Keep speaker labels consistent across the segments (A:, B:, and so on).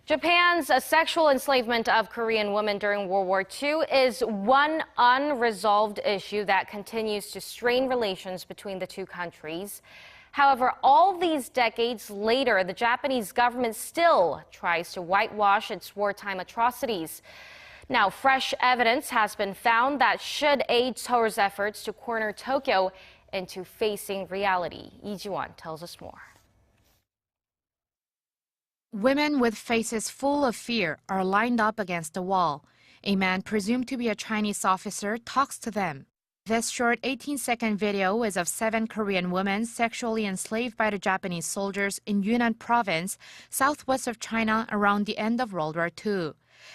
A: Japan's sexual enslavement of Korean women during World War II is one unresolved issue that continues to strain relations between the two countries. However, all these decades later, the Japanese government still tries to whitewash its wartime atrocities. Now, fresh evidence has been found that should aid Seoul's efforts to corner Tokyo into facing reality. Lee Ji-won tells us more.
B: Women with faces full of fear are lined up against a wall. A man presumed to be a Chinese officer talks to them. This short 18-second video is of 7 Korean women sexually enslaved by the Japanese soldiers in Yunnan province, southwest of China around the end of World War II.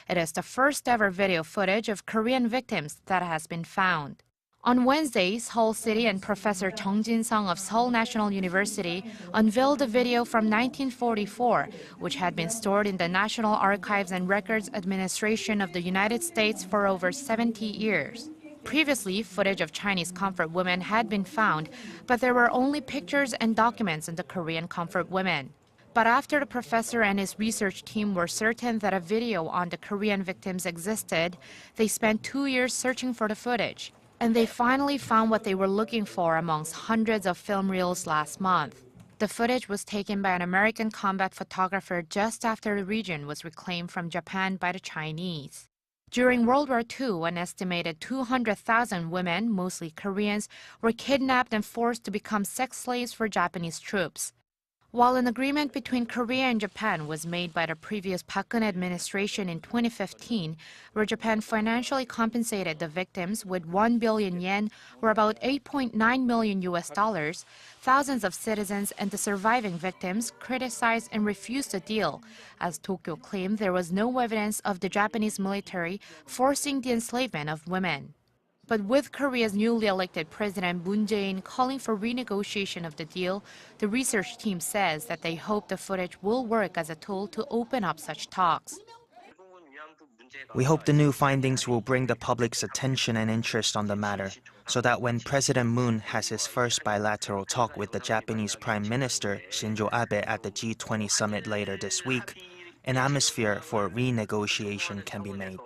B: It is the first ever video footage of Korean victims that has been found. On Wednesday, Seoul City and Professor Chung Jin-sung of Seoul National University unveiled a video from 1944, which had been stored in the National Archives and Records Administration of the United States for over 70 years. Previously, footage of Chinese comfort women had been found, but there were only pictures and documents on the Korean comfort women. But after the professor and his research team were certain that a video on the Korean victims existed, they spent 2 years searching for the footage. And they finally found what they were looking for amongst hundreds of film reels last month. The footage was taken by an American combat photographer just after the region was reclaimed from Japan by the Chinese. During World War II, an estimated 200,000 women, mostly Koreans, were kidnapped and forced to become sex slaves for Japanese troops. While an agreement between Korea and Japan was made by the previous Park Geun-hye administration in 2015, where Japan financially compensated the victims with 1 billion yen, or about $8.9 million US dollars, thousands of citizens and the surviving victims criticized and refused the deal, as Tokyo claimed there was no evidence of the Japanese military forcing the enslavement of women. But with Korea's newly elected President Moon Jae-in calling for renegotiation of the deal, the research team says that they hope the footage will work as a tool to open up such talks.
C: We hope the new findings will bring the public's attention and interest on the matter, so that when President Moon has his first bilateral talk with the Japanese Prime Minister Shinzo Abe at the G20 summit later this week, an atmosphere for renegotiation can be made.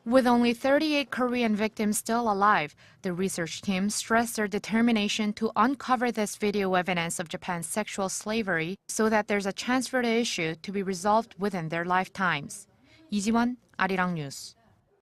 B: With only 38 Korean victims still alive, the research team stressed their determination to uncover this video evidence of Japan's sexual slavery so that there's a chance for the issue to be resolved within their lifetimes. Lee Ji-won, Arirang News.